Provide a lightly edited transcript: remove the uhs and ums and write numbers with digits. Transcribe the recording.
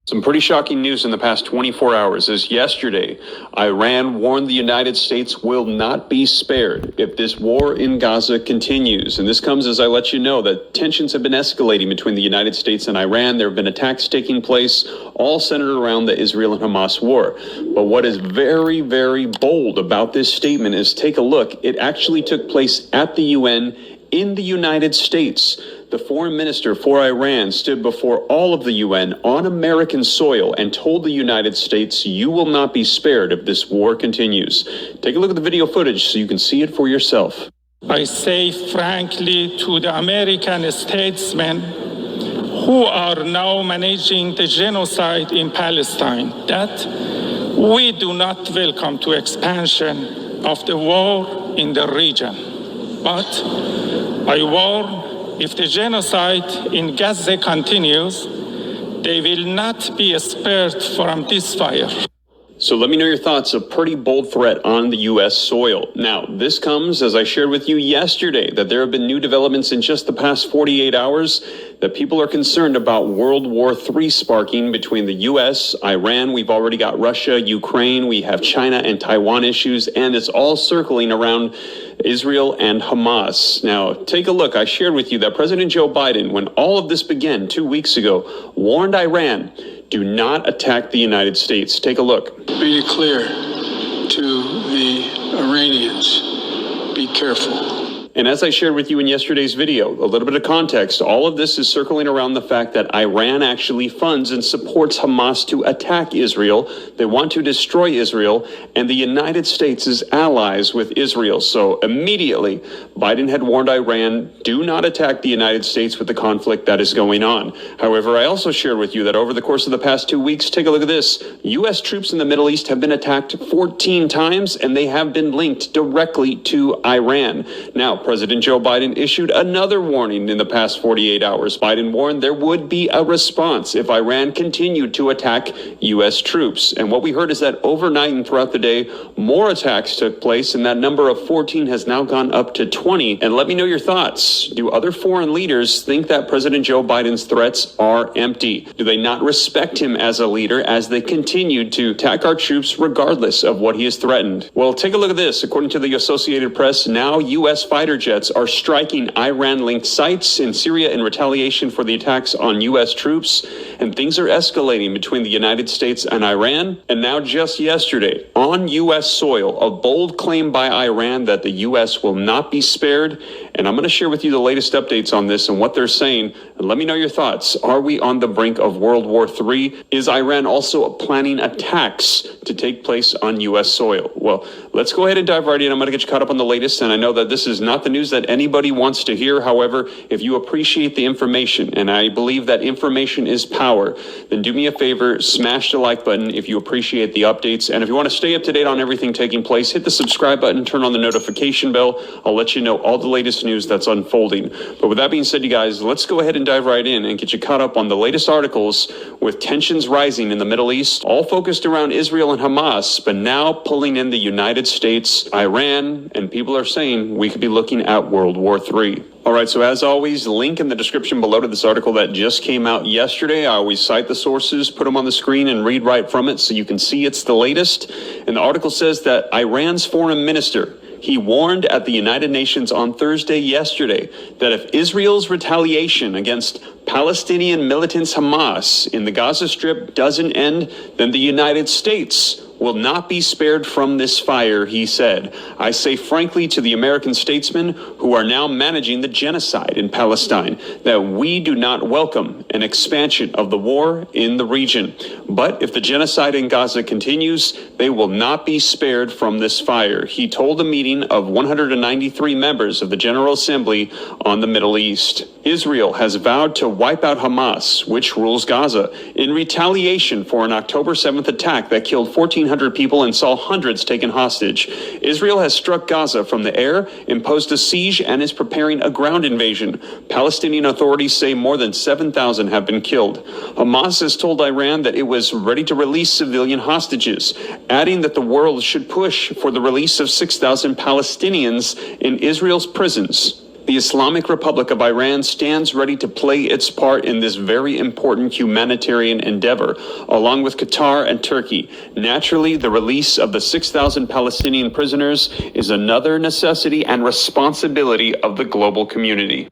Some pretty shocking news in the past 24 hours as yesterday, Iran warned the United States will not be spared if this war in Gaza continues. And this comes as I let you know that tensions have been escalating between the United States and Iran. There have been attacks taking place, all centered around the Israel and Hamas war. But what is very, very bold about this statement is take a look. It actually took place at the UN in the United States. The foreign minister for Iran stood before all of the UN on American soil and told the United States, you will not be spared if this war continues. Take a look at the video footage so you can see it for yourself. I say frankly to the American statesmen who are now managing the genocide in Palestine that we do not welcome to expansion of the war in the region. But I warn, if the genocide in Gaza continues, they will not be spared from this fire. So let me know your thoughts. A pretty bold threat on the U.S. soil. Now, this comes, as I shared with you yesterday, that there have been new developments in just the past 48 hours, that people are concerned about World War III sparking between the U.S., Iran. We've already got Russia, Ukraine. We have China and Taiwan issues, and it's all circling around Israel and Hamas. Now, take a look. I shared with you that President Joe Biden, when all of this began 2 weeks ago, warned Iran, do not attack the United States. Take a look. Made it clear to the Iranians, be careful. And as I shared with you in yesterday's video, a little bit of context, all of this is circling around the fact that Iran actually funds and supports Hamas to attack Israel. They want to destroy Israel, and the United States is allies with Israel. So immediately, Biden had warned Iran, do not attack the United States with the conflict that is going on. However, I also shared with you that over the course of the past 2 weeks, take a look at this. U.S. troops in the Middle East have been attacked 14 times, and they have been linked directly to Iran. Now, President Joe Biden issued another warning in the past 48 hours. Biden warned there would be a response if Iran continued to attack U.S. troops. And what we heard is that overnight and throughout the day, more attacks took place, and that number of 14 has now gone up to 20. And let me know your thoughts. Do other foreign leaders think that President Joe Biden's threats are empty? Do they not respect him as a leader as they continued to attack our troops regardless of what he has threatened? Well, take a look at this. According to the Associated Press, now U.S. fighter jets are striking Iran-linked sites in Syria in retaliation for the attacks on U.S. troops, and things are escalating between the United States and Iran. And now just yesterday, on U.S. soil, a bold claim by Iran that the U.S. will not be spared. And I'm going to share with you the latest updates on this and what they're saying. And let me know your thoughts. Are we on the brink of World War III? Is Iran also planning attacks to take place on U.S. soil? Well, let's go ahead and dive right in. I'm going to get you caught up on the latest. And I know that this is not the news that anybody wants to hear. However, if you appreciate the information, and I believe that information is power, then do me a favor, smash the like button if you appreciate the updates. And if you want to stay up to date on everything taking place, hit the subscribe button, turn on the notification bell. I'll let you know all the latest news that's unfolding. But with that being said, you guys, let's go ahead and dive right in and get you caught up on the latest articles with tensions rising in the Middle East, all focused around Israel and Hamas, but now pulling in the United States, Iran, and people are saying we could be looking at World War III. All right, so as always, link in the description below to this article that just came out yesterday. I always cite the sources, put them on the screen, and read right from it so you can see it's the latest. And the article says that Iran's foreign minister, he warned at the United Nations on Thursday yesterday that if Israel's retaliation against Palestinian militants Hamas in the Gaza Strip doesn't end, then the United States will not be spared from this fire, he said. I say frankly to the American statesmen who are now managing the genocide in Palestine that we do not welcome an expansion of the war in the region. But if the genocide in Gaza continues, they will not be spared from this fire, he told a meeting of 193 members of the General Assembly on the Middle East. Israel has vowed to wipe out Hamas, which rules Gaza, in retaliation for an October 7th attack that killed 1,400 people and saw hundreds taken hostage. Israel has struck Gaza from the air, imposed a siege, and is preparing a ground invasion. Palestinian authorities say more than 7,000 have been killed. Hamas has told Iran that it was ready to release civilian hostages, adding that the world should push for the release of 6,000 Palestinians in Israel's prisons. The Islamic Republic of Iran stands ready to play its part in this very important humanitarian endeavor, along with Qatar and Turkey. Naturally, the release of the 6,000 Palestinian prisoners is another necessity and responsibility of the global community.